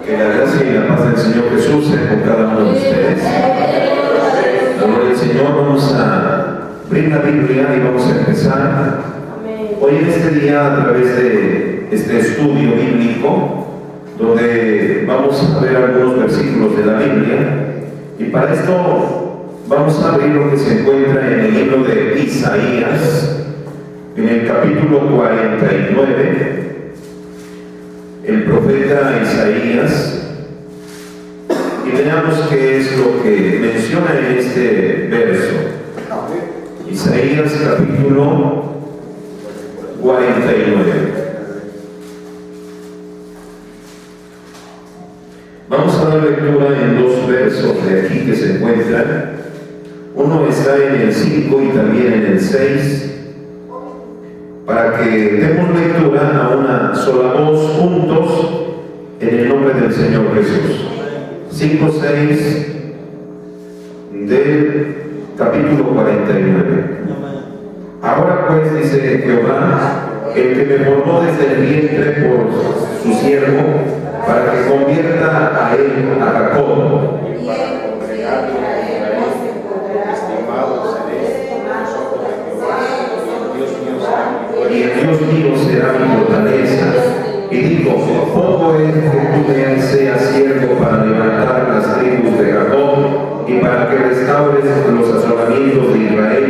Que la gracia y la paz del Señor Jesús sea con cada uno de ustedes. La gloria del Señor. Vamos a abrir la Biblia y vamos a empezar hoy en este día a través de este estudio bíblico, donde vamos a ver algunos versículos de la Biblia. Y para esto vamos a abrir lo que se encuentra en el libro de Isaías, en el capítulo 49. El profeta Isaías, y veamos qué es lo que menciona en este verso. Isaías capítulo 49. Vamos a dar lectura en dos versos de aquí que se encuentran. Uno está en el 5 y también en el 6. Para que demos lectura a una sola voz juntos en el nombre del Señor Jesús. 5, 6 del capítulo 49. Ahora pues, dice Jehová, el que me formó desde el vientre por su siervo, para que convierta a él, a Jacob. Y el Dios mío será mi fortaleza. Y dijo, poco es que tú me seas siervo para levantar las tribus de Jacob y para que restaures los asolamientos de Israel.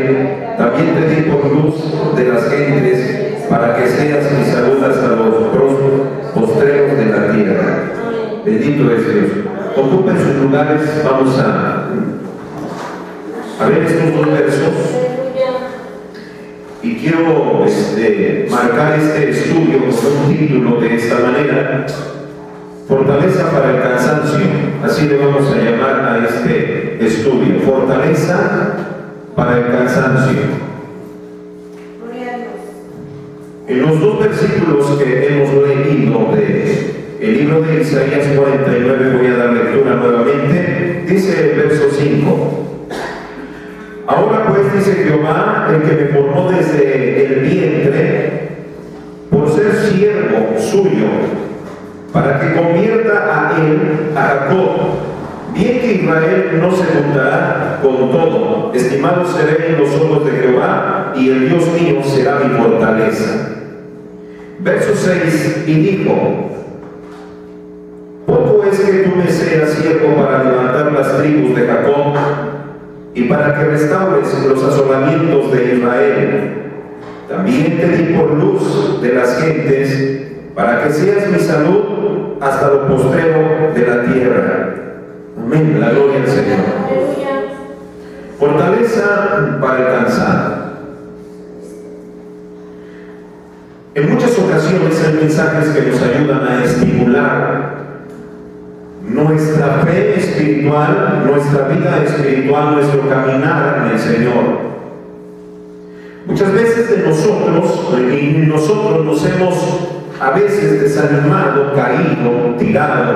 También te di por luz de las gentes, para que seas mi salud hasta los postreros de la tierra. Bendito es Dios. Ocupen sus lugares. Vamos a ver estos dos versos. Y quiero marcar este estudio con un título de esta manera: Fortaleza para el cansancio. Así le vamos a llamar a este estudio: Fortaleza para el cansancio. En los dos versículos que hemos leído del libro de Isaías 49, voy a dar lectura nuevamente. Dice el verso 5: Ahora pues, dice Jehová, el que me formó desde el vientre, por ser siervo suyo, para que convierta a él, a Jacob. Bien que Israel no se juntará con todo, estimado seré en los ojos de Jehová, y el Dios mío será mi fortaleza. Verso 6, y dijo, poco es que tú me seas siervo para levantar las tribus de Jacob, y para que restaures los asolamientos de Israel. También te di por luz de las gentes, para que seas mi salud hasta lo postrero de la tierra. Amén, la gloria al Señor. Fortaleza para el cansado. En muchas ocasiones hay mensajes que nos ayudan a estimular nuestra fe espiritual, nuestra vida espiritual, nuestro caminar en el Señor. Muchas veces de nosotros nos hemos a veces desanimado, caído, tirado,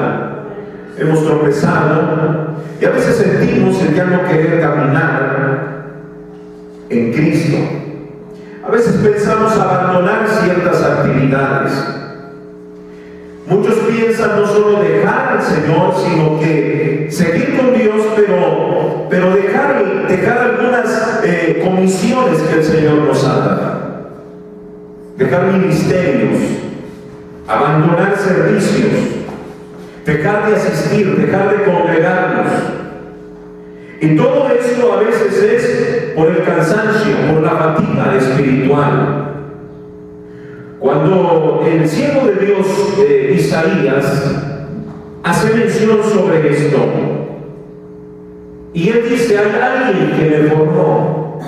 hemos tropezado, y a veces sentimos el ya no querer caminar en Cristo. A veces pensamos abandonar ciertas actividades. Muchos piensan no solo dejar al Señor, sino que seguir con Dios, pero dejar algunas comisiones que el Señor nos ha dado. Dejar ministerios, abandonar servicios, dejar de asistir, dejar de congregarnos. Y todo esto a veces es por el cansancio, por la fatiga espiritual. Cuando el siervo de Dios, Isaías, hace mención sobre esto, y él dice, hay alguien que me formó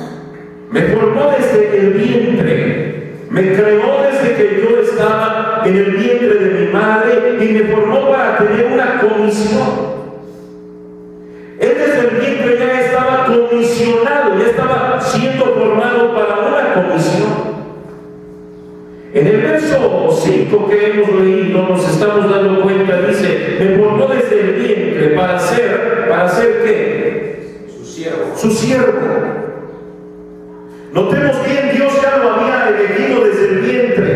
desde el vientre, me creó desde que yo estaba en el vientre de mi madre, y me formó para tener una comisión. Él desde el vientre ya estaba comisionado, ya estaba siendo formado para una comisión. En el verso 5 que hemos leído nos estamos dando cuenta, dice, me formó desde el vientre para ser ¿qué? Su siervo. Notemos bien, Dios ya lo había elegido desde el vientre.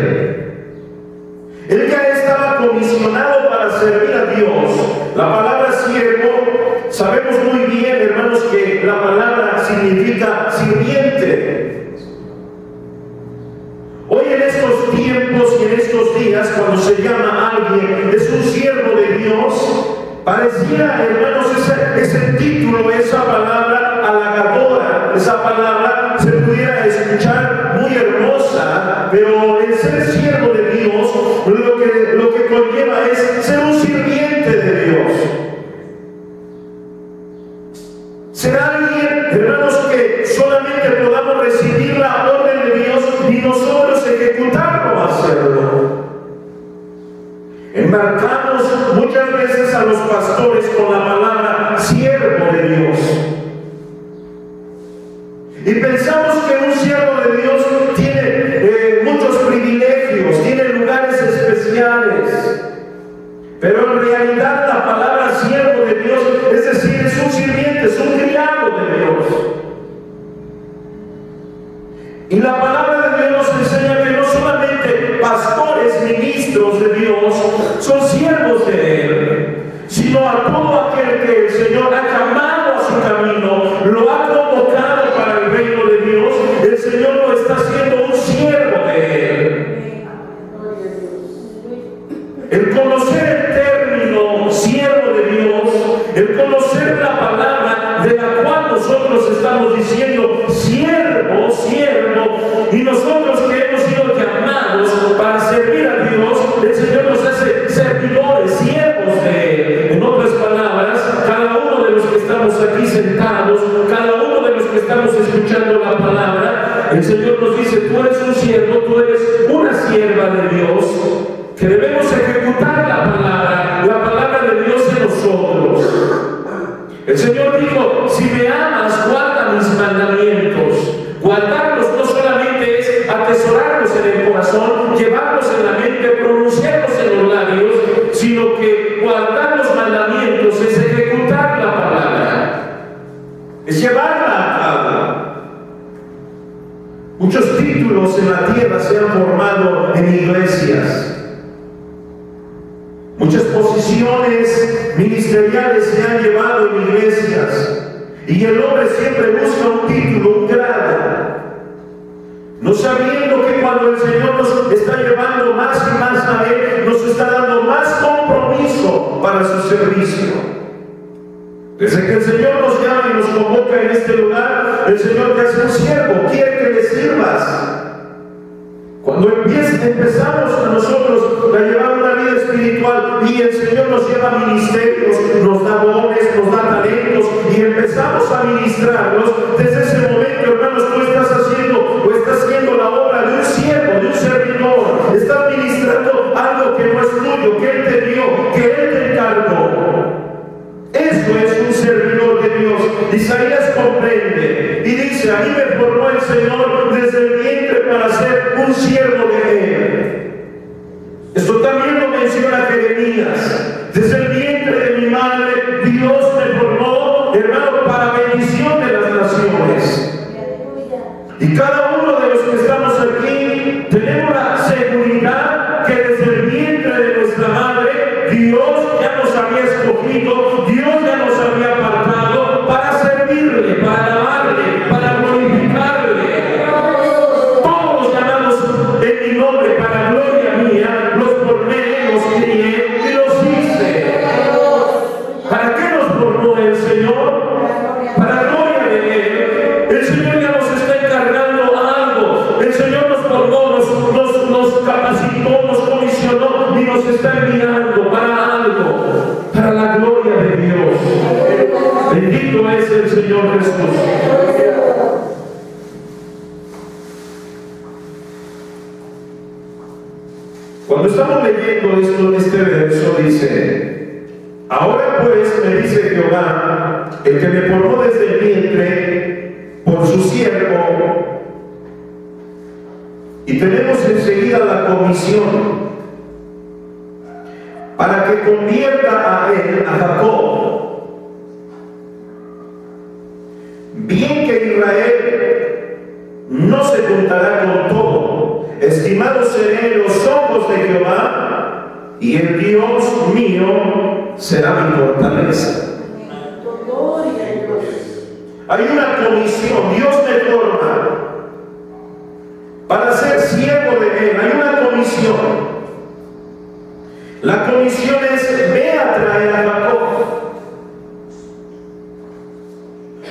Él ya estaba comisionado para para servir a Dios. La palabra siervo, sabemos muy bien, hermanos, que la palabra significa sirviente. Hoy en estos tiempos y en estos días, cuando se llama a alguien, es un siervo de Dios, pareciera, hermanos, ese título, esa palabra halagadora, esa palabra se pudiera escuchar muy hermosa, pero el ser siervo de Dios lo que conlleva es ser un sirviente de Dios. Ser alguien, hermanos, que solamente podamos recibir la orden de Dios y nosotros ejecutarlo, hacerlo. Enmarcamos muchas veces a los pastores con la palabra siervo de Dios. Y pensamos que un siervo de Dios tiene muchos privilegios, tiene lugares especiales. Pero en realidad la palabra siervo de Dios, es decir, es un sirviente, es un criado de Dios. Y la palabra de Dios nos enseña que no solamente pastores, ministros de Dios son siervos de Él, sino a todo aquel que el Señor ha llamado a su camino, lo ha convocado para el reino de Dios, el Señor lo está haciendo un siervo de Él. El conocer el término siervo de Dios, el conocer la palabra de la cual nosotros estamos diciendo siervo, siervo, y nosotros que hemos sido llamados para servir a Dios, el Señor nos hace servidores, siervos de Él. En otras palabras, cada uno de los que estamos aquí sentados, cada uno de los que estamos escuchando la palabra, el Señor nos dice: tú eres un siervo, tú eres una sierva de Dios, que debemos ejecutar la palabra de Dios en nosotros. El Señor dijo: si me amas, guarda mis mandamientos. Guardarlos no solamente es atesorarlos en el corazón, llevarlos en la mente, pronunciarlos en los labios, sino que guardar los mandamientos es ejecutar la palabra, es llevarla a cabo. Muchos títulos en la tierra se han formado en iglesias. Muchas posiciones ministeriales se han llevado en iglesias. Y el hombre siempre busca un título, un grado, no sabiendo que cuando el Señor nos está llevando más y más a Él, nos está dando más compromiso para su servicio. Desde que el Señor nos llama y nos convoca en este lugar, el Señor te hace un siervo, quiere que le sirvas. Cuando empezamos a nosotros a llevar una vida espiritual y el Señor nos lleva a ministerios, nos da dones, nos da talentos y empezamos a ministrarlos, desde ese momento, hermanos, tú estás haciendo la obra de un siervo, de un servidor. Estás ministrando algo que no es tuyo, que Él te dio, que Él te encargó. Eso es un servidor de Dios. Isaías comprende y dice: a mí me formó el Señor desde el vientre para ser un siervo de Él. Esto también lo menciona Jeremías: desde el vientre de mi madre Dios me formó, hermano, para bendición de las naciones. Y cada uno de los que estamos aquí tenemos la seguridad que desde el vientre de nuestra madre Dios ya nos había escogido, Dios ya nos había apartado para servirle, para alabarle, para glorificarle. Todos los llamados en mi nombre para gloria mía, los formé, los crié y los hice. ¿Para qué nos formó el Señor? Para gloria de Él. El Señor ya nos está encargando algo. El Señor nos formó, nos capacitó, nos comisionó y nos está enviando para algo, para la gloria de Dios. Bendito es el Señor Jesús. Cuando estamos leyendo esto en este verso, dice: ahora pues, me dice Jehová, el que me formó desde el vientre, por su siervo. Y tenemos enseguida la comisión para que convierta a él, a Jacob. Bien que Israel no se juntará con todo. Estimados serán los ojos de Jehová y el Dios mío será mi fortaleza. Hay una comisión, Dios me forma para ser siervo de Él. Hay una comisión. La comisión es: ve a traer a Jacob.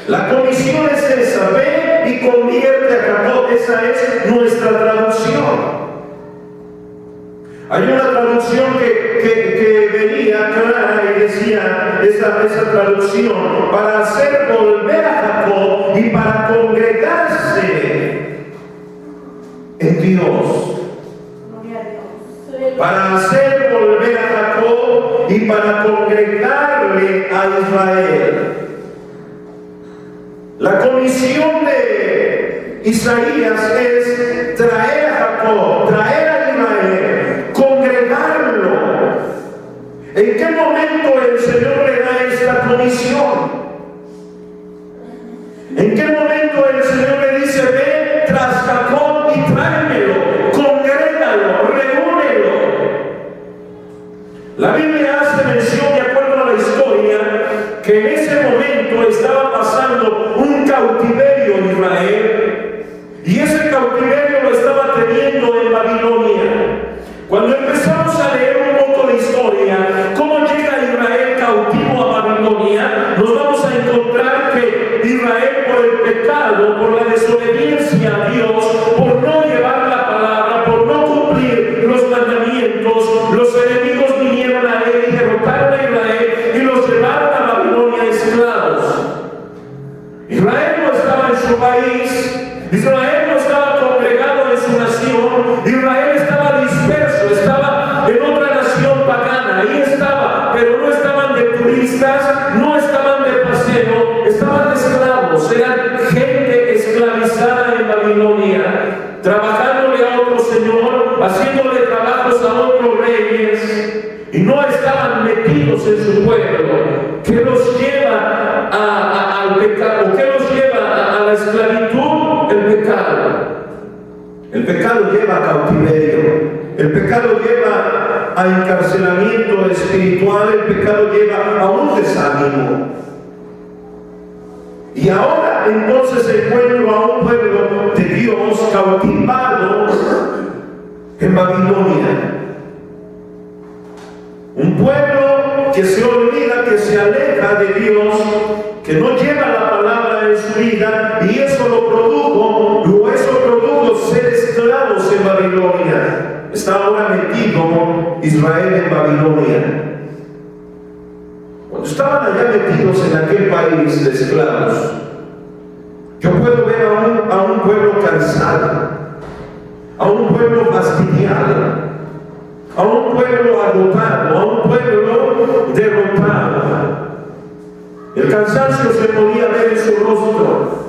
La comisión es esa: ve y convierte a Jacob. Esa es nuestra traducción. Hay una traducción que venía clara y decía esa traducción: para hacer volver a Jacob y para congregarse en Dios. Para hacer volver a Jacob y para congregarle a Israel. La comisión de Isaías es traer a Jacob, traer a Israel, congregarlo. ¿En qué momento el Señor le da esta comisión? ¿En qué momento el Señor le dice: ve tras Jacob y tráemelo, congrégalo, reúnelo? La Biblia hace mención, de acuerdo a la historia, que en ese momento estaba pasando un cautiverio en Israel, y ese cautiverio lo estaba teniendo en Babilonia. Cuando empezamos a leer un poco de historia, cómo llega Israel cautivo a Babilonia, nos vamos a encontrar que Israel, por el pecado, por la desobediencia a Dios, por no llevar la palabra, por no cumplir los mandamientos, los enemigos vinieron a él y derrotaron a Israel y los llevaron a Babilonia esclavos. Israel no estaba en su país, Israel no estaba congregado en su nación, Israel estaba disperso, estaba en otra nación pagana. Ahí estaba, pero no estaban de turistas, no estaban de paseo, estaban de esclavos, eran gente esclavizada en Babilonia, trabajándole a otro señor, haciéndole trabajos a otros reyes, y no estaban metidos en su pueblo. ¿Qué los lleva al pecado? ¿Qué los lleva a la esclavitud? El pecado. El pecado lleva a cautiverio. El pecado lleva a encarcelamiento espiritual. El pecado lleva a un desánimo. Y ahora entonces encuentro a un pueblo de Dios cautivado en Babilonia. Un pueblo que se olvida, que se aleja de Dios, que no lleva la palabra en su vida, y eso produjo ser esclavos en Babilonia. Está ahora metido Israel en Babilonia. Cuando estaban allá metidos en aquel país de esclavos, yo puedo ver a un pueblo cansado, a un pueblo fastidiado, a un pueblo agotado, a un pueblo derrotado. El cansancio se podía ver en su rostro,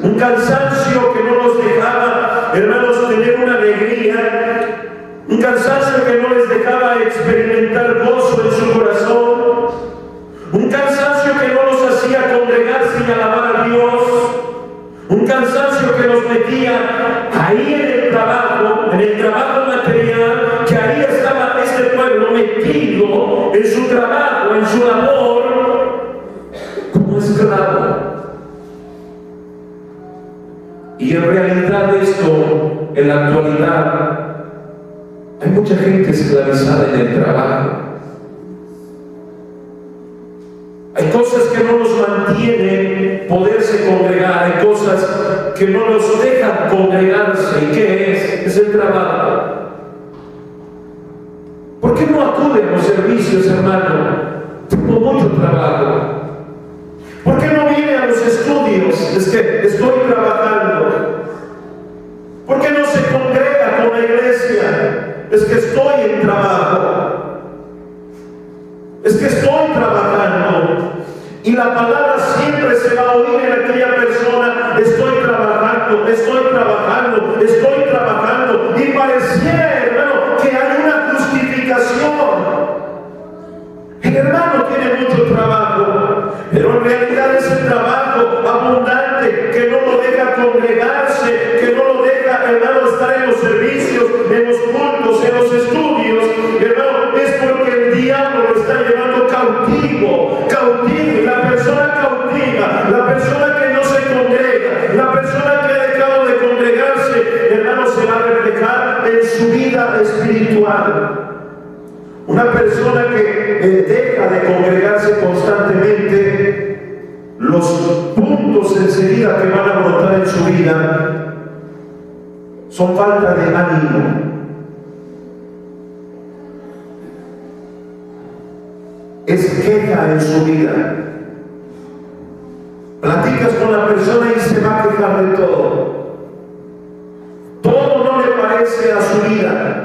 un cansancio que no los dejaba, hermanos, tener una alegría, un cansancio que no les dejaba experimentar gozo en su corazón, un cansancio que no los hacía congregarse y alabar a Dios, un cansancio que los metía ahí en el trabajo material, que ahí estaba este pueblo metido en su trabajo, en su labor, como esclavo. Y en realidad esto, en la actualidad, hay mucha gente esclavizada en el trabajo. Hay cosas que no nos mantienen poderse congregar, hay cosas que no nos dejan congregarse. ¿Y qué es? Es el trabajo. ¿Por qué no acuden a los servicios, hermano? Tengo mucho trabajo. ¿Por qué no viene a los estudios? Es que estoy trabajando. ¿Por qué no se congrega con la iglesia? Es que estoy en trabajo. Es que estoy trabajando. Y la palabra siempre se va a oír en aquella persona: estoy trabajando, estoy trabajando, estoy trabajando. Y pareciera, hermano, que hay una justificación. El hermano tiene mucho trabajo, pero en realidad es el trabajo abundante que no lo deja congregarse, que no lo deja, hermano, estar en los servicios, en los cultos, en los estudios. Hermano, está llevando cautivo, y la persona cautiva, la persona que no se congrega, la persona que ha dejado de congregarse, hermano, se va a reflejar en su vida espiritual. Una persona que deja de congregarse constantemente, los puntos enseguida que van a brotar en su vida son falta de ánimo, es queja en su vida. Platicas con la persona y se va a quejar de todo. Todo no le parece a su vida.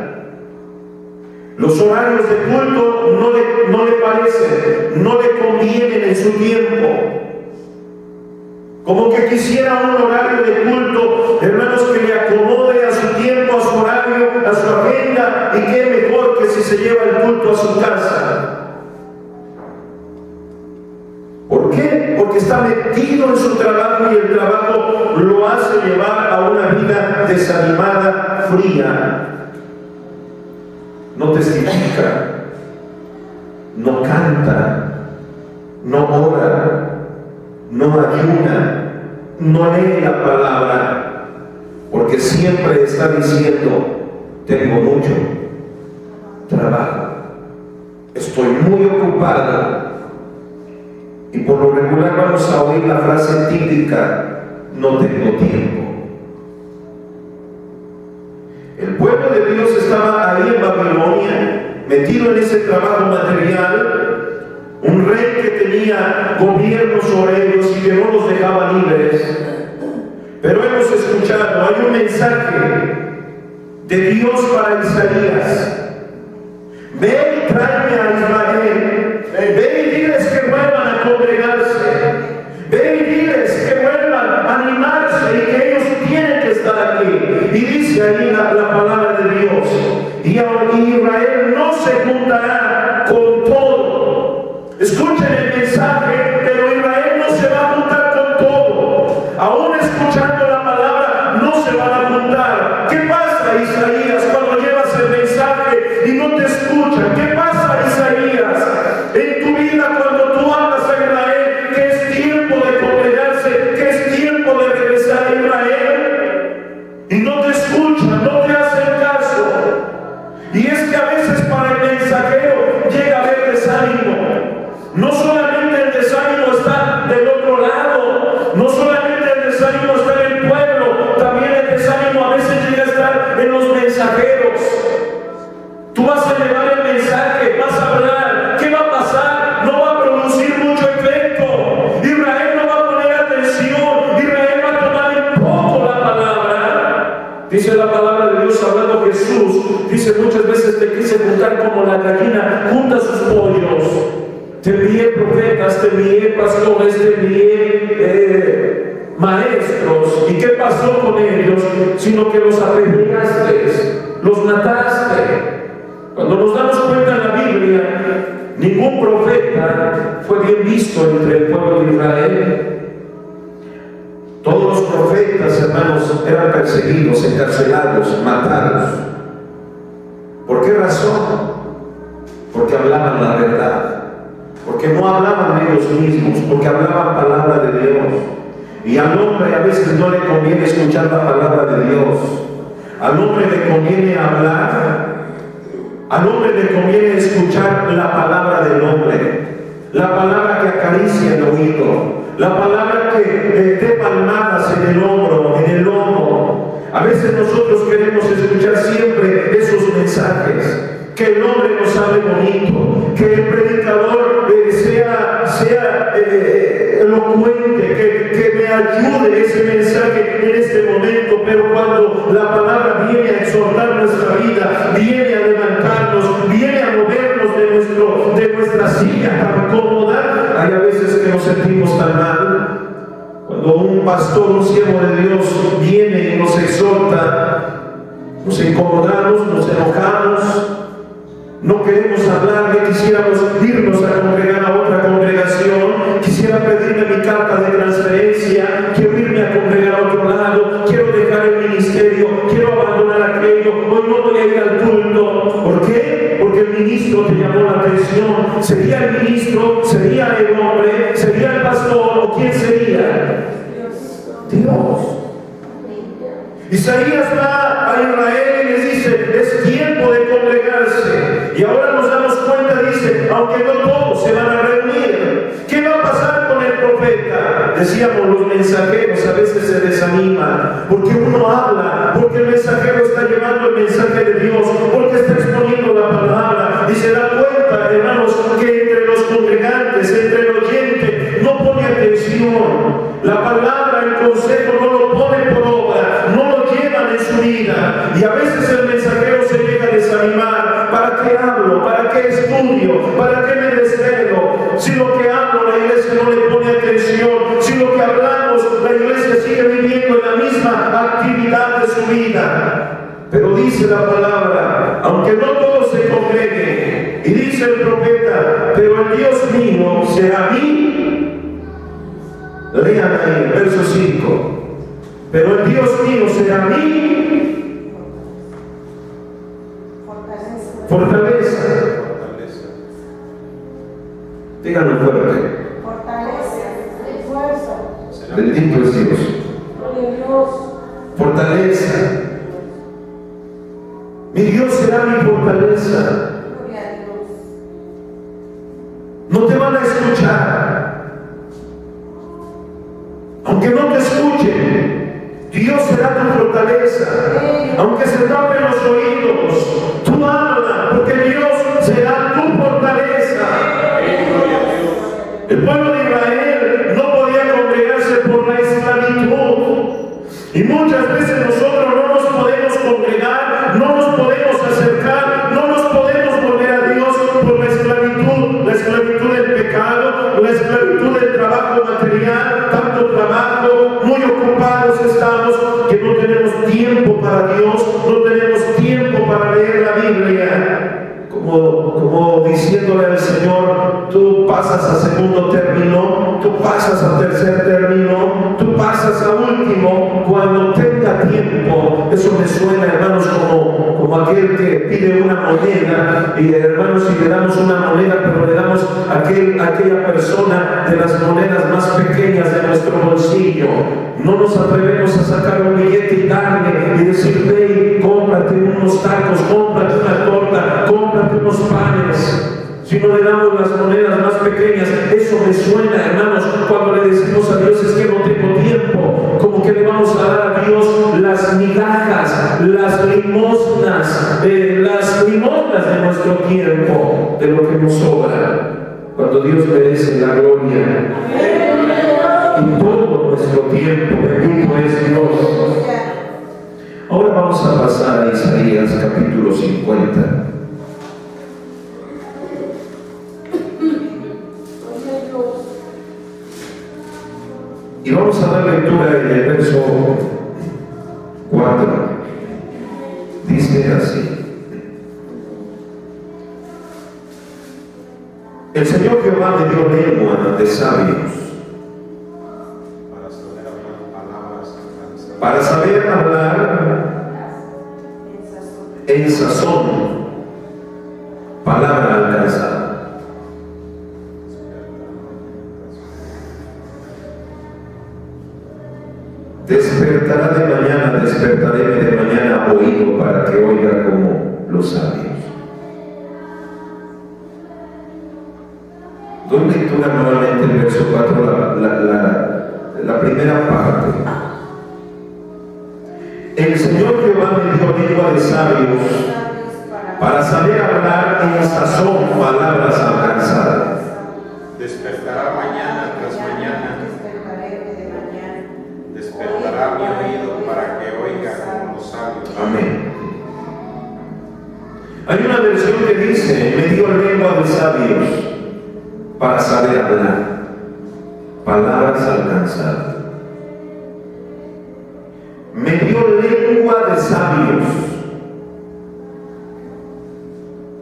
Los horarios de culto no le parecen, no le convienen en su tiempo. Como que quisiera un horario de culto, hermanos, que le acomode a su tiempo, a su horario, a su agenda, y qué mejor que si se lleva el culto a su casa. ¿Por qué? Porque está metido en su trabajo y el trabajo lo hace llevar a una vida desanimada, fría. No testifica, no canta, no ora, no ayuna, no lee la palabra, porque siempre está diciendo: tengo mucho trabajo, estoy muy ocupado. Y por lo regular vamos a oír la frase típica: no tengo tiempo. El pueblo de Dios estaba ahí en Babilonia, metido en ese trabajo material, un rey que tenía gobierno sobre ellos y que no los dejaba libres. Pero hemos escuchado, hay un mensaje de Dios para Isaías: ve y tráeme a Israel, ve y diles que vuelvan a congregarse, ve y diles que vuelvan a animarse y que ellos tienen que estar aquí. Y dice ahí la palabra de Dios: y Israel no se juntará con todo. Escuchen el mensaje, pero Israel no se va a juntar con todo. Aún escuchando la palabra, no se van a juntar. ¿Qué pasa, Isaías, cuando llevas el mensaje y no te escuchan? ¿Qué pasa, Isaías, en tu vida cuando tú hablas a Israel que es tiempo de congregarse, que es tiempo de regresar a Israel? Y no te escuchan, no te hacen caso. Y es que a veces para el mensajero llega a haber desánimo. No solamente el desánimo está del otro lado, no solamente el desánimo está en el pueblo, también el desánimo a veces llega a estar en los mensajeros. Tú vas a llevar el mensaje, vas a hablar, ¿qué va a pasar? No va a producir mucho efecto. Israel no va a poner atención, Israel va a tomar en poco la palabra. Dice la palabra de Dios hablando Jesús, dice: muchas veces te quise juntar como la gallina junta sus pollos. Te envié profetas, te envié pastores, te envié maestros. ¿Y qué pasó con ellos? Sino que los apedreaste, los mataste. Cuando nos damos cuenta en la Biblia, ningún profeta fue bien visto entre el pueblo de Israel. Todos los profetas, hermanos, eran perseguidos, encarcelados, matados. ¿Por qué razón? Porque hablaban la verdad. Porque no hablaban de ellos mismos, porque hablaban palabra de Dios. Y al hombre a veces no le conviene escuchar la palabra de Dios. Al hombre le conviene hablar, al hombre le conviene escuchar la palabra del hombre, la palabra que acaricia el oído, la palabra que dé palmadas en el hombro, en el lomo. A veces nosotros queremos escuchar siempre esos mensajes. Que el hombre nos hable bonito, que el predicador sea elocuente, que me ayude ese mensaje en este momento. Pero cuando la palabra viene a exhortar nuestra vida, viene a levantarnos, viene a movernos de nuestra silla tan cómoda, hay a veces que nos sentimos tan mal. Cuando un pastor, un siervo de Dios viene y nos exhorta, nos incomodamos, nos enojamos. No queremos hablar, que quisiéramos irnos a congregar a otra congregación, quisiera pedirle mi carta de transferencia, quiero irme a congregar a otro lado, quiero dejar el ministerio, quiero abandonar aquello, hoy no voy a ir al culto. ¿Por qué? Porque el ministro te llamó la atención, ¿Sería el ministro? ¿Sería el hombre? ¿Sería el pastor? ¿O quién sería? Dios. Isaías va a Israel y les dice, es tiempo de congregarse. Y ahora nos damos cuenta, dice, aunque no todos se van a reunir. ¿Qué va a pasar con el profeta? Decíamos, los mensajeros a veces se desaniman, porque uno habla, porque el mensajero está llevando el mensaje de Dios, porque está exponiendo la palabra, y se da cuenta, hermanos, que entre los congregantes, entre el oyente, no pone atención. La palabra, el consejo no lo pone por obra, no lo llevan en su vida, y a veces el mensajero se llega a desanimar. ¿Para qué hablo? ¿Para qué estudio? ¿Para qué me desvelo? Si lo que hablo la iglesia no le pone atención, si lo que hablamos la iglesia sigue viviendo en la misma actividad de su vida. Pero dice la palabra, aunque no todos se congreguen, y dice el profeta, pero el Dios mío será mí. Lean ahí, verso 5. Pero el Dios mío será mí fortaleza. Díganlo fuerte. Fortaleza, fuerza. Bendito es Dios. Fortaleza. Mi Dios será mi fortaleza. No te van a escuchar. Aunque no te escuchen, Dios será tu fortaleza. Aunque se tapen los oídos, tú habla, porque Dios será tu fortaleza. El pueblo de Israel no podía congregarse por la esclavitud. Y muchas veces nosotros no nos podemos congregar, no nos podemos acercar, no nos podemos volver a Dios por la esclavitud del pecado, la esclavitud del trabajo material, tanto trabajo, muy ocupados estamos que no tenemos tiempo para Dios, no tenemos tiempo para leer la Biblia. Como diciéndole al Señor, tú pasas a segundo término, tú pasas a tercer término, tú pasas a último, cuando tenga tiempo. Eso me suena, hermanos, como aquel que pide una moneda, y hermanos, si le damos una moneda, pero le damos a aquella persona de las monedas más pequeñas de nuestro bolsillo. No nos atrevemos a sacar un billete y darle y decir, ve, cómprate unos tacos, cómprate una torta, cómprate unos panes. Si no le damos las monedas más pequeñas, eso me suena, hermanos, cuando le decimos a Dios, es que no tengo tiempo. Como que le vamos a dar a Dios las migajas, las limosnas de nuestro tiempo, de lo que nos sobra, cuando Dios merece la gloria. Y todo nuestro tiempo, bendito es Dios. Ahora vamos a pasar a Isaías capítulo 50. Y vamos a dar lectura en el verso 4. Dice así: el Señor Jehová me dio lengua de sabios para saber hablar en sazón, palabra alcanzada. Despertaré de mañana oído para que oiga como los sabios. Doy lectura nuevamente el verso 4, la primera parte. El Señor Jehová me dio lengua de sabios para saber hablar en sazón palabras alcanzadas. Despertará mañana tras mañana. Despertará mi oído para que oiga como los sabios. Amén. Hay una versión que dice, me dio lengua de sabios para saber hablar palabras alcanzadas. Me dio lengua de sabios.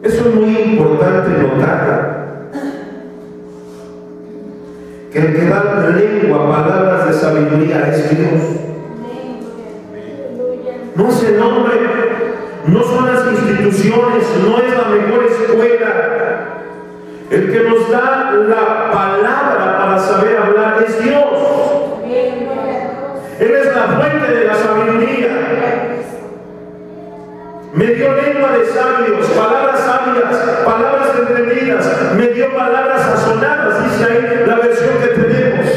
Eso es muy importante notar. Que el que da lengua, palabras de sabiduría es Dios. No es el hombre, no son las instituciones, no es la mejor escuela. El que nos da la palabra para saber hablar es Dios. Él es la fuente de la sabiduría. Me dio lengua de sabios, palabras sabias, palabras entendidas. Me dio palabras sazonadas, dice ahí la versión que tenemos.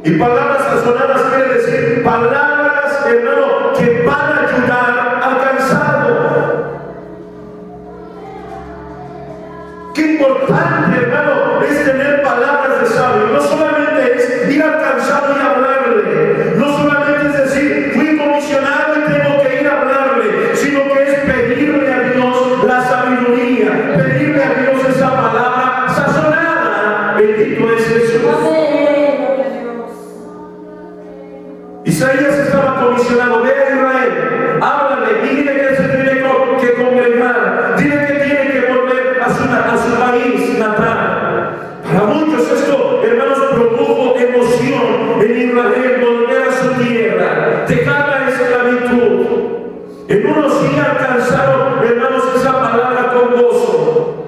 Y palabras sazonadas quiere decir palabras, hermano, que van a ayudar al cansado. Qué importante, hermano, es tener palabras de sabio. No solamente es ir al cansado y hablarle. No solamente es decir, fui comisionado y tengo que ir a hablarle, sino que es pedirle a Dios la sabiduría, pedirle a Dios esa palabra sazonada. Bendito es Jesús. Isaías estaba comisionado: ve a Israel, háblale y dile que se tiene que congregar, dile que tiene que volver a su país natal. Para muchos esto, hermanos, produjo emoción en Israel, volver a su tierra, dejar la esclavitud. En unos sí alcanzaron, hermanos, esa palabra con gozo.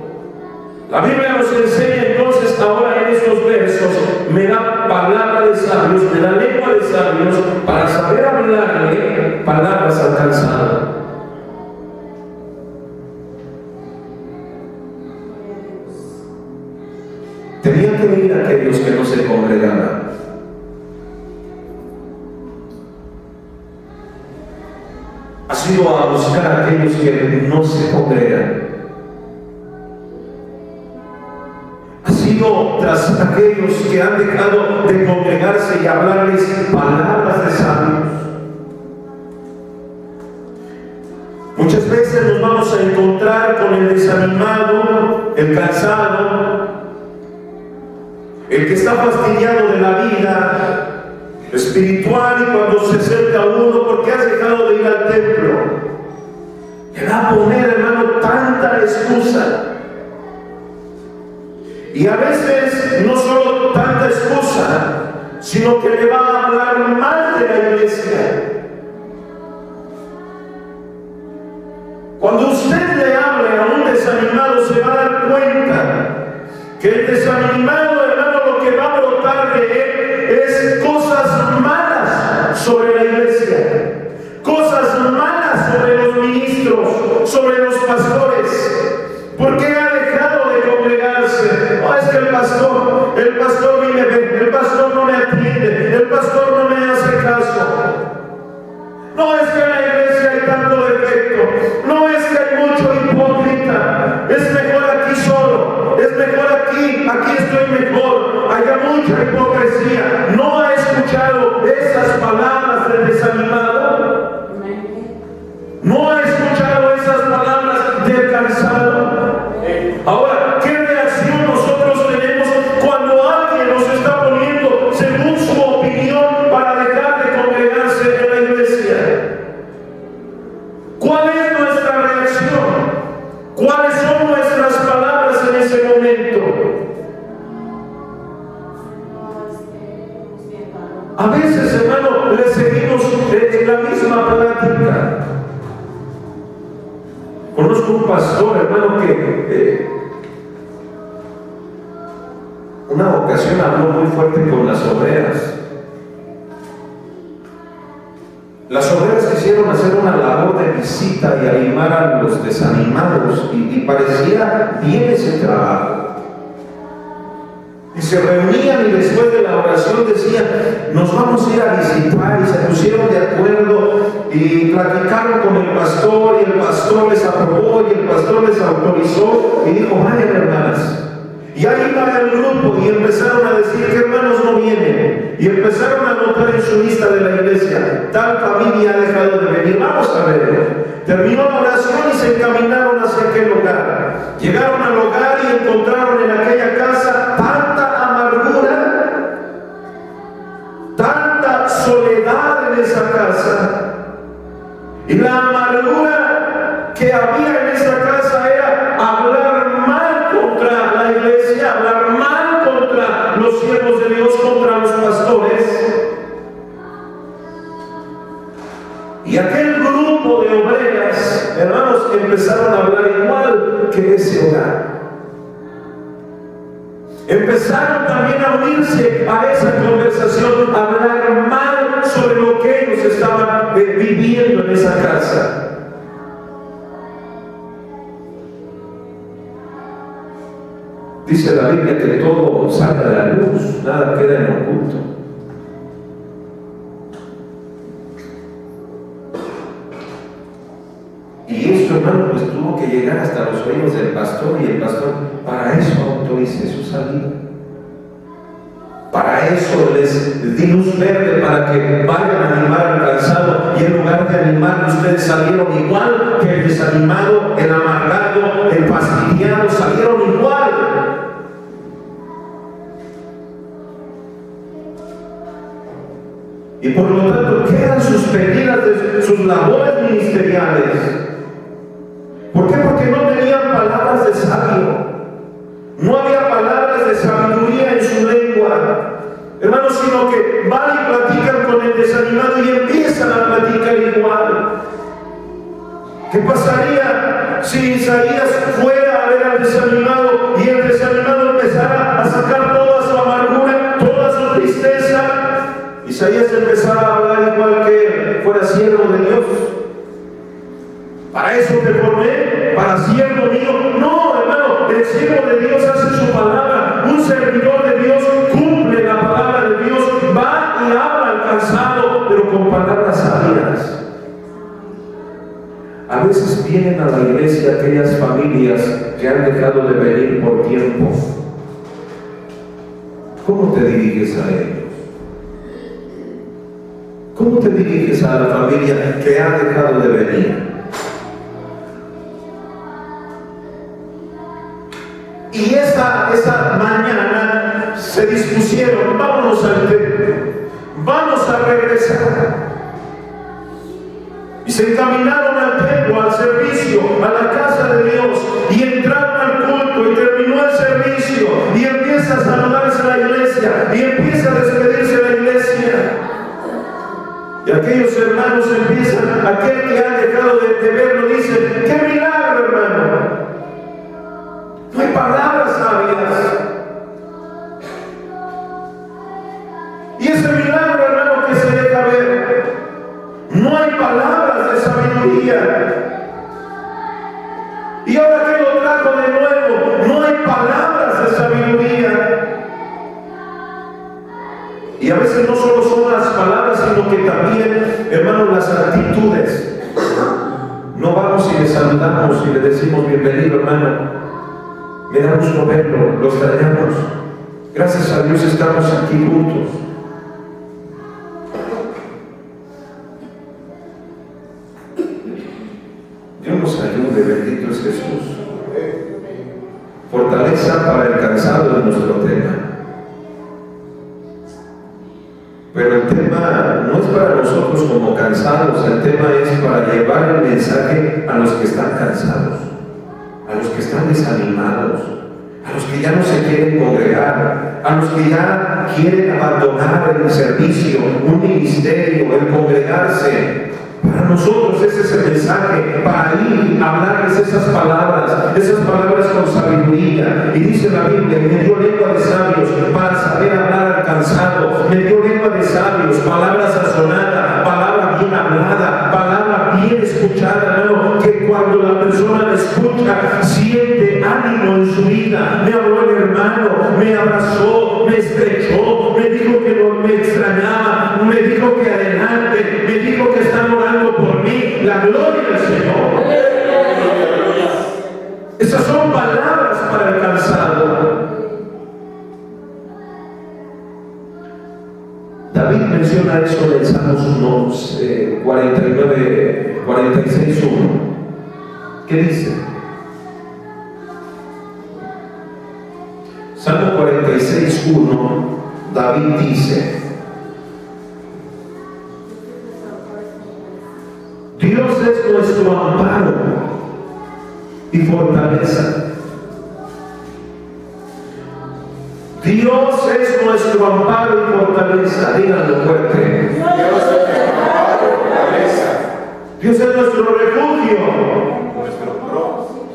La Biblia nos enseña entonces ahora en estos versos: me da palabra de sabios, me da lengua de sabios para saber hablarle palabras al cansado. Tenían que venir aquellos que no se congregaban. Ha sido a buscar a aquellos que no se congregan. Ha sido tras aquellos que han dejado de congregarse y hablarles palabras de sabios. Muchas veces nos vamos a encontrar con el desanimado, el cansado, el que está fastidiado de la vida espiritual, y cuando se acerca a uno porque has dejado de ir al templo, le va a poner, hermano, tanta excusa. Y a veces no solo tanta excusa, sino que le va a hablar mal de la iglesia. Cuando usted le hable a un desanimado, se va a dar cuenta que el desanimado, hermano, lo que va a brotar de él es cosas malas sobre la iglesia, cosas malas sobre los ministros, sobre los pastores. ¿Por qué ha dejado de congregarse? No, es que el pastor ni me ve, el pastor no me atiende, el pastor no me hace caso. No, es que en la iglesia hay tanto defecto, no, es que hay mucho hipócrita, es mejor aquí solo, es mejor aquí estoy mejor, hay mucha hipocresía. ¿No ha escuchado esas palabras del desanimado? ¿No ha escuchado esas palabras del cansado? Ahora, ¿qué reacción nosotros tenemos cuando alguien nos está poniendo según su opinión para dejar de congregarse en la iglesia? ¿Cuál es nuestra reacción? ¿Cuáles son nuestras palabras en ese momento? A veces, hermano, le seguimos en la misma plática. Conozco un pastor, hermano, que una ocasión habló muy fuerte con las obreras. Las obreras quisieron hacer una labor de visita y animar a los desanimados, y parecía bien ese trabajo. Y se reunían, y después de la oración decían: nos vamos a ir a visitar, y se pusieron de acuerdo y platicaron con el pastor, y el pastor les aprobó y el pastor les autorizó y dijo: vayan, hermanas. Y ahí va el grupo, y empezaron a decir: ¿qué hermanos no vienen? Y empezaron a anotar en su lista de la iglesia: tal familia ha dejado de venir, vamos a ver. Terminó la oración y se encaminaron hacia aquel hogar. Llegaron al hogar y encontraron en aquella casa tanta amargura, tanta soledad en esa casa. Y la amargura que había en esa casa era hablar mal contra la iglesia, hablar mal contra los siervos de Dios, contra los pastores. Y aquel grupo de obreras, hermanos, empezaron a hablar igual que ese hogar. Empezaron también a unirse a esa conversación, a hablar mal sobre lo que ellos estaban viviendo en esa casa. Dice la Biblia que todo sale a la luz, nada queda en oculto. Y esto, hermano, pues tuvo que llegar hasta los oídos del pastor, y el pastor para eso autorizó su salida. Para eso les di luz verde, para que vayan a animar al cansado, y en lugar de animar, ustedes salieron igual que el desanimado, el amargado, el fastidiado, salieron igual. Y por lo tanto quedan suspendidas de sus labores ministeriales. ¿Por qué? Porque no tenían palabras de sabio. No había palabras de sabiduría en su lengua, hermanos, sino que van y platican con el desanimado y empiezan a platicar igual. ¿Qué pasaría si Isaías fuera a ver al desanimado y el desanimado empezara a sacar toda su amargura, toda su tristeza? Isaías empezara a hablar igual que él, fuera siervo de Dios. Para eso te formé, para siervo mío. No, hermano, el siervo de Dios hace su palabra. Un servidor de Dios cumple la palabra de Dios, va y habla al cansado, pero con palabras sabias. A veces vienen a la iglesia aquellas familias que han dejado de venir por tiempo. ¿Cómo te diriges a ellos? ¿Cómo te diriges a la familia que ha dejado de venir? Y esa mañana se dispusieron, vámonos al templo, vamos a regresar. Y se encaminaron al templo, al servicio, a la casa de Dios, y entraron al culto y terminó el servicio, y empieza a saludarse a la iglesia, y empieza a despedirse de la iglesia. Y aquellos hermanos empiezan, aquel que ha dejado de verlo dice, ¡qué milagro, hermano! No hay palabras sabias. Y ese milagro, hermano, que se deja ver, no hay palabras de sabiduría. Y ahora que lo trajo de nuevo, no hay palabras de sabiduría. Y a veces no solo son las palabras, sino que también, hermano, las actitudes. No vamos y le saludamos y le decimos bienvenido, hermano. Me da gusto verlo, lo extrañamos. Gracias a Dios estamos aquí juntos. Dios nos ayude, bendito es Jesús. Fortaleza para el cansado de nuestro tema. Pero el tema no es para nosotros como cansados, el tema es para llevar el mensaje a los que están cansados, a los que están desanimados, a los que ya no se quieren congregar, a los que ya quieren abandonar el servicio, un ministerio, el congregarse. Para nosotros ese es el mensaje, para ir a hablarles esas palabras con sabiduría. Y dice la Biblia, me dio lengua de sabios para saber hablar al cansado, me dio lengua de sabios, palabra sazonada, palabra bien hablada, palabra bien escuchada, hermano, que cuando la persona la escucha siente ánimo en su vida. Me habló el hermano, me abrazó, me estrechó, me dijo que no me extrañaba, me dijo que adelante, me dijo que están orando por mí. La gloria del Señor. Esas son palabras para el cansado. David menciona eso en Salmos 49, 46, 1. ¿Qué dice? Salmo 46, 1, David dice: Dios es nuestro amparo y fortaleza. Dios es nuestro amparo y fortaleza. Díganlo fuerte. Dios es nuestro amparo y fortaleza. Dios es nuestro refugio. Nuestro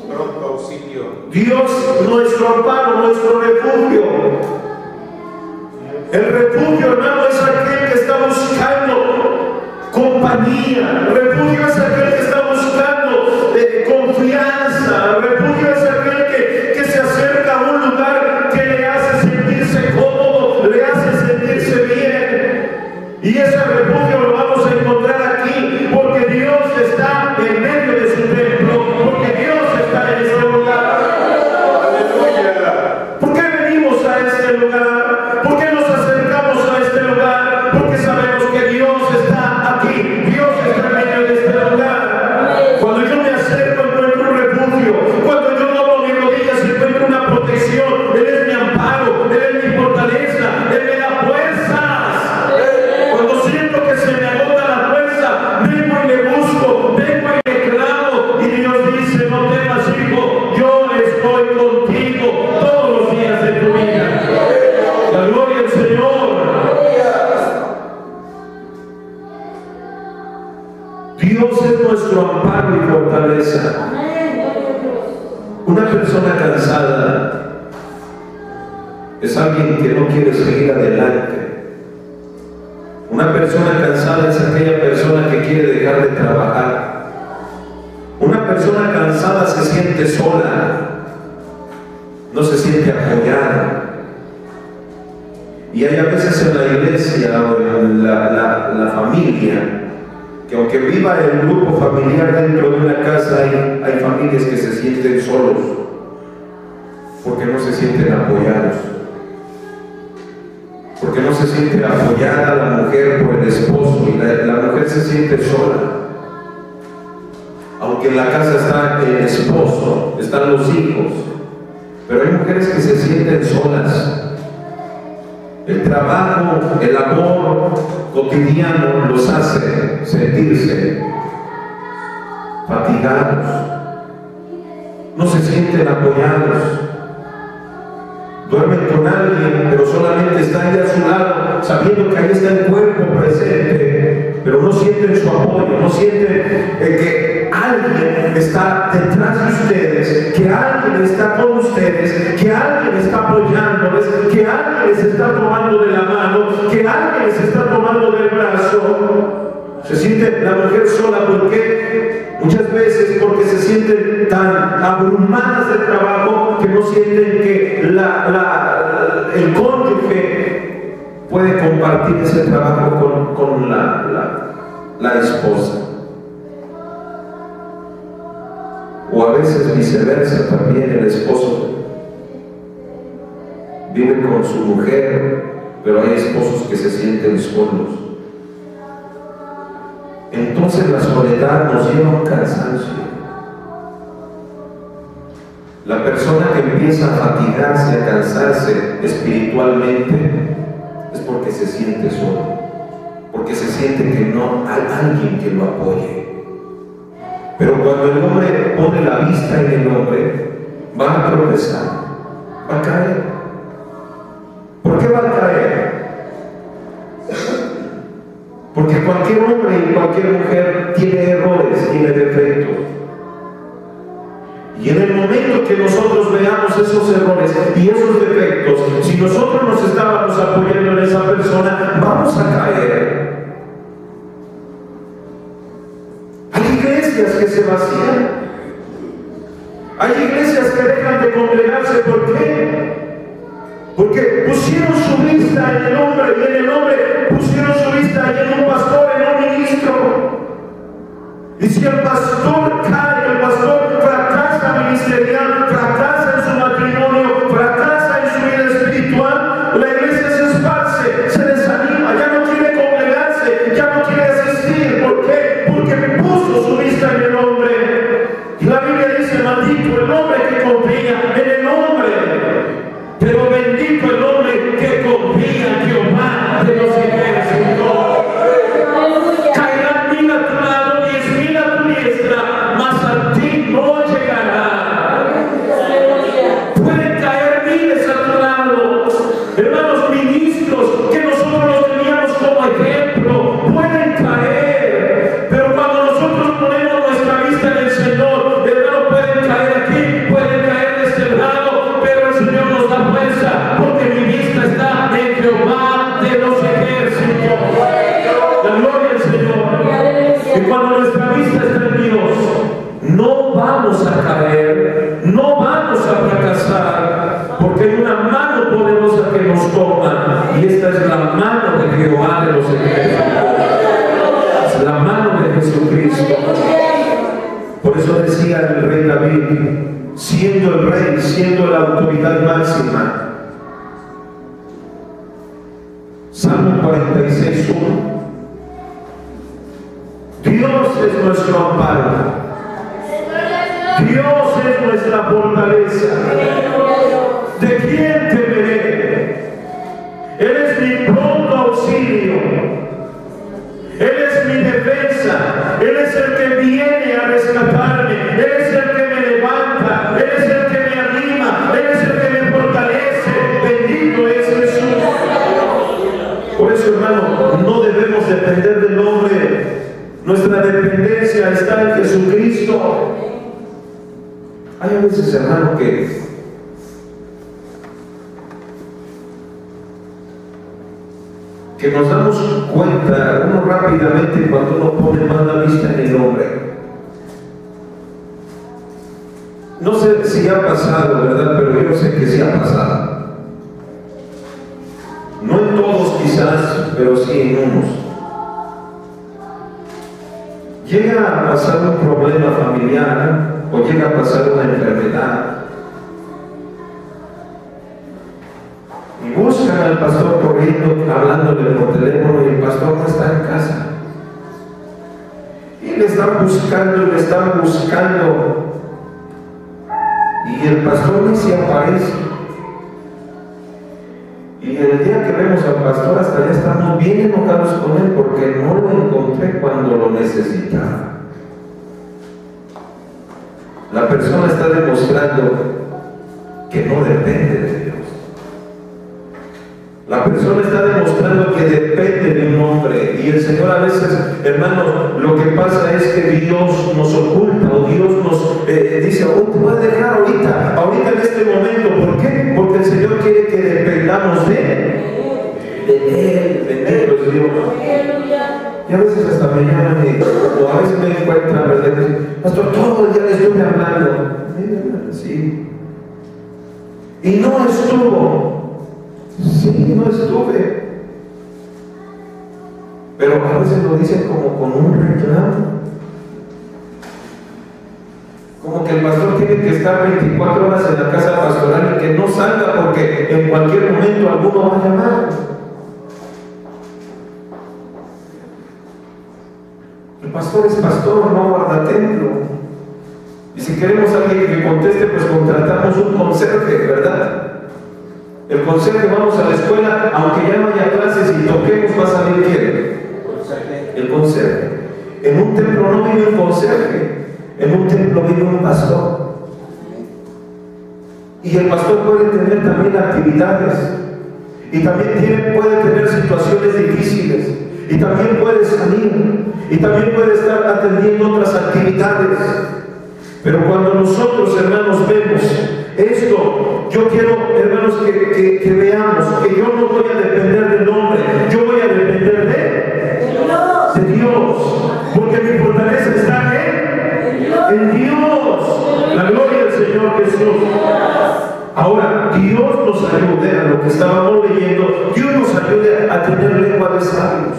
pronto auxilio. Dios, nuestro amparo, nuestro refugio. El refugio, hermano, es aquel que está buscando compañía. El refugio es aquel que está buscando confianza. El refugio es aquel que se acerca a un lugar que le hace sentirse cómodo, le hace sentirse bien. Y ese refugio lo vamos a encontrar aquí, porque Dios está en medio de su templo, porque Dios está en ese lugar. ¿Por qué venimos a este lugar? ¿Por qué nos acercamos a este lugar? Porque sabemos que Dios está aquí, Dios está en medio de este lugar. Cuando yo me acerco encuentro un refugio, cuando yo doblo mis rodillas encuentro una protección. Él es mi amparo, Él es mi fortaleza, Él me da fuerzas. Cuando siento que se me agota la fuerza, vengo y le busco, vengo y le clamo, y Dios dice: no temas, hijo, yo estoy contigo todos los días de tu vida. La gloria al Señor. Dios es nuestro amparo y fortaleza. Una persona cansada es alguien que no quiere seguir adelante. Una persona cansada es aquella persona que quiere dejar de trabajar. Una persona cansada se siente sola, no se siente apoyada. Y hay a veces en la iglesia o en la familia, que aunque viva el grupo familiar dentro de una casa, hay familias que se sienten solos, porque no se sienten apoyados. Porque no se siente apoyada la mujer por el esposo, y la mujer se siente sola. Aunque en la casa está el esposo, están los hijos, pero hay mujeres que se sienten solas. El trabajo, el amor cotidiano los hace sentirse fatigados, no se sienten apoyados. Duermen con alguien, pero solamente están ahí a su lado, sabiendo que ahí está el cuerpo presente, pero no sienten su apoyo, no sienten que alguien está detrás de ustedes, que alguien está con ustedes, que alguien está apoyándoles, que alguien les está tomando de la mano, que alguien les está tomando del brazo. Se siente la mujer sola, porque muchas veces porque se sienten tan abrumadas de trabajo que no sienten que el cónyuge puede compartir ese trabajo con la esposa. O a veces viceversa también, el esposo vive con su mujer, pero hay esposos que se sienten solos. Entonces la soledad nos lleva a un cansancio. La persona que empieza a fatigarse, a cansarse espiritualmente, es porque se siente solo, porque se siente que no hay alguien que lo apoye. Pero cuando el hombre pone la vista en el hombre, va a tropezar, va a caer. ¿Por qué va a caer? Porque cualquier hombre y cualquier mujer tiene errores, tiene defectos. Y en el momento que nosotros veamos esos errores y esos defectos, si nosotros nos estábamos apoyando en esa persona, vamos a caer. Hay iglesias que se vacían. Hay iglesias que dejan de congregarse. ¿Por qué? Porque pusieron su vista en el hombre, y en el hombre pusieron su vista en un pastor, en un ministro. Y si el pastor cae, el pastor fracasa ministerial, fracasa en su matrimonio, fracasa en su vida espiritual, la iglesia se esparce, se desanima, ya no quiere congregarse, ya no quiere asistir. ¿Por qué? Porque puso su vista en el hombre. Y la Biblia dice: maldito el hombre que confía en el hombre, pero bendito el hombre que confía en Jehová de los ejércitos. Caerán 1000 a tu lado, 10.000 a tu diestra, toma. Y esta es la mano de Jehová de los ejércitos. Es la mano de Jesucristo. Por eso decía el rey David, siendo el rey, siendo la autoridad máxima. Salmo 46:1. Dios es nuestro amparo. Dios es nuestra fortaleza. ¿De quién temeré? Él es mi pronto auxilio. Él es mi defensa. Él es el que viene a rescatarme. Él es el que me levanta. Él es el que me anima. Él es el que me fortalece. Bendito es Jesús. Por eso, hermano, no debemos depender del hombre. Nuestra dependencia está en Jesucristo. Hay a veces, hermano, que nos damos cuenta, uno rápidamente, cuando uno pone más la vista en el hombre. No sé si ha pasado, ¿verdad? Pero yo sé que sí ha pasado. No en todos quizás, pero sí en unos. Llega a pasar un problema familiar o llega a pasar una enfermedad y buscan al pastor corriendo, hablándole por teléfono, y el pastor no está en casa. Y le están buscando y el pastor ni se aparece. Y el día que vemos al pastor, hasta ya estamos bien enojados con él porque no lo encontré cuando lo necesitaba. La persona está demostrando que no depende de Dios. La persona está demostrando que depende de un hombre. Y el Señor a veces, hermano, lo que pasa es que Dios nos oculta, o Dios nos dice, oh, te voy a dejar ahorita en este momento. ¿Por qué? Porque el Señor quiere que dependamos de Él. Bendito es Dios. Y a veces hasta me llaman o a veces me encuentran, ¿verdad? Pastor, todo el día le estuve hablando. Sí. Y no estuvo. Sí, no estuve. Pero a veces lo dicen como con un reclamo. Como que el pastor tiene que estar 24 horas en la casa pastoral y que no salga porque en cualquier momento alguno va a llamar. El pastor es pastor, no guarda templo. Y si queremos a alguien que conteste, pues contratamos un conserje, ¿verdad? El conserje, vamos a la escuela, aunque ya no haya clases y toquemos, va a salir ¿quién? El conserje. En un templo no vive un conserje, en un templo vive un pastor. Y el pastor puede tener también actividades, y también puede tener situaciones difíciles, y también puede salir, y también puede estar atendiendo otras actividades. Pero cuando nosotros, hermanos, vemos esto, yo quiero, hermanos, que veamos que yo no voy a depender del hombre, yo voy a depender de Dios, porque mi fortaleza está en Dios. La gloria del Señor Jesús. Ahora, Dios nos ayude a lo que estábamos leyendo, Dios nos ayude a tener lengua de sabios,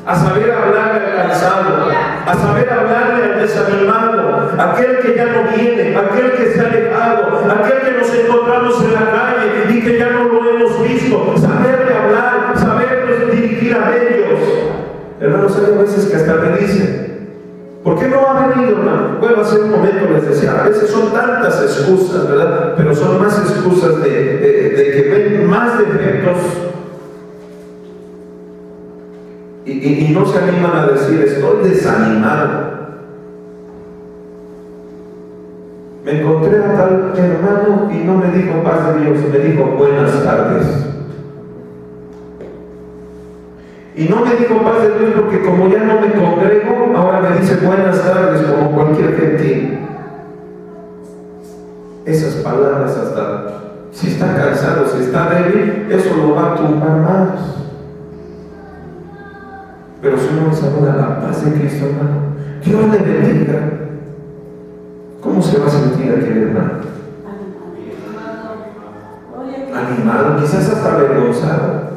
a saber hablarle al cansado, a saber hablarle al desanimado, aquel que ya no viene, aquel que se ha alejado, aquel que nos encontramos en la calle y que ya no lo hemos visto, saberle hablar, sabernos dirigir a ellos. Hermanos, hay veces que hasta me dicen, ¿por qué no ha venido, hermano? Bueno, hace un momento les decía, a veces son tantas excusas, ¿verdad? Pero son más excusas de que ven más defectos y no se animan a decir, estoy desanimado. Me encontré a tal hermano y no me dijo paz de Dios, me dijo buenas tardes. Y no me dijo paz de Dios porque como ya no me congrego, ahora me dice buenas tardes como cualquier gentil. Esas palabras, hasta si está cansado, si está débil, eso lo va a tumbar más. Pero si uno saluda la paz de Cristo, hermano, Dios le bendiga. ¿Cómo se va a sentir aquel hermano? animado, quizás hasta avergonzado.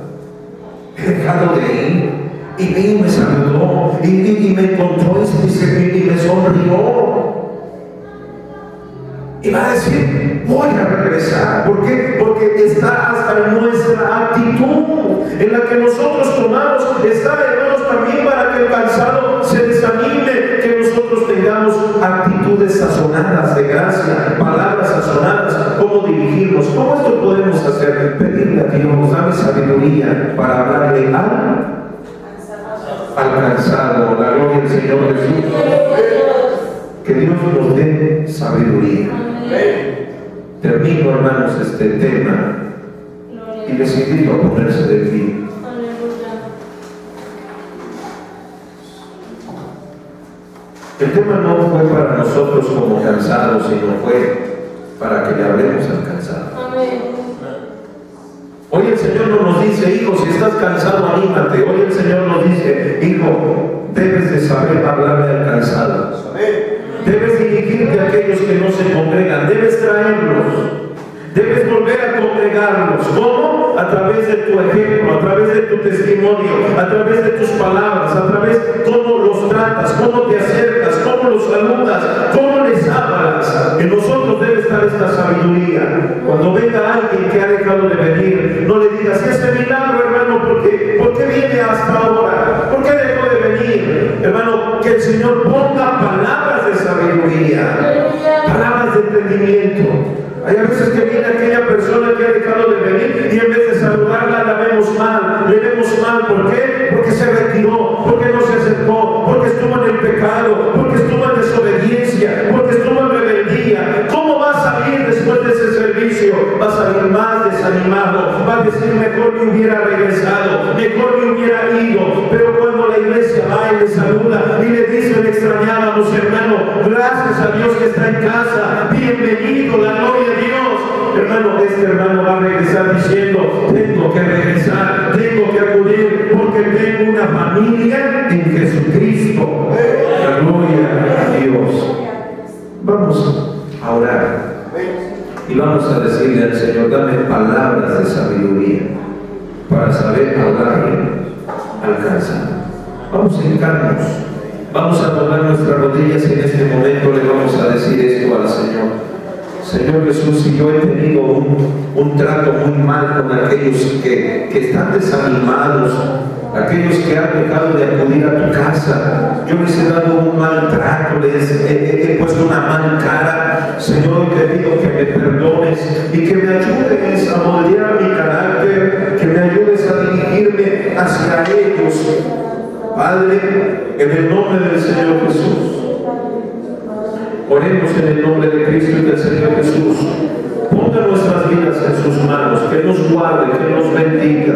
He dejado de ir y vino y me saludó y me encontró y me sonrió. Y va a decir, voy a regresar. ¿Por qué? Porque está hasta nuestra actitud en la que nosotros tomamos, está, hermanos, también para que el cansado se desanime, que nosotros tengamos actitudes sazonadas de gracia, palabras sazonadas, cómo dirigirnos. ¿Cómo esto podemos hacer? Pedirle a Dios, dame sabiduría para hablarle al cansado. La gloria del Señor Jesús. Que Dios nos dé sabiduría. Termino, hermanos, este tema y les invito a ponerse de pie. El tema no fue para nosotros como cansados, sino fue para que le hablemos al cansado. Hoy el Señor no nos dice, hijo, si estás cansado, anímate. Hoy el Señor nos dice, hijo, debes de saber hablarle al cansado. Debes dirigirte a aquellos que no se congregan, debes traerlos, debes volver a congregarlos. ¿Cómo? A través de tu ejemplo, a través de tu testimonio, a través de tus palabras, a través de cómo los tratas, cómo te acercas, cómo los saludas, cómo les hablas. En nosotros debe estar esta sabiduría. Cuando venga alguien que ha dejado de venir, no le digas, ese milagro, hermano, ¿por qué viene hasta ahora? ¿Por qué dejó de venir? Hermano, que el Señor ponga palabras de sabiduría, palabras de entendimiento. Hay a veces que viene aquella persona que ha dejado de venir y en vez de saludarla la vemos mal, le vemos mal. ¿Por qué? Porque se retiró, porque no se acercó, porque estuvo en el pecado, porque estuvo en desobediencia, porque estuvo en rebeldía. ¿Cómo va a salir después de ese servicio? Va a salir más desanimado, va a decir, mejor me hubiera regresado, mejor me hubiera ido. Pero cuando la iglesia va y le saluda y le dice, le extrañábamos, hermano, gracias a Dios que está en casa, bienvenido, la gloria de Dios. Hermano, este hermano va a regresar diciendo, tengo que regresar, tengo que acudir, porque tengo una familia en Jesucristo. La gloria a Dios. Vamos a orar y vamos a decirle al Señor, dame palabras de sabiduría para saber hablarle al cansado. Vamos a hincarnos, vamos a tomar nuestras rodillas y en este momento le vamos a decir esto al Señor. Señor Jesús, si yo he tenido un trato muy mal con aquellos que están desanimados, aquellos que han dejado de acudir a tu casa, yo les he dado un mal trato, les he puesto una mala cara. Señor, te pido que me perdones y que me ayudes a moldear mi carácter, que me ayudes a dirigirme hacia ellos. Padre, en el nombre del Señor Jesús, oremos en el nombre de Cristo y del Señor Jesús. Ponga nuestras vidas en sus manos, que nos guarde, que nos bendiga.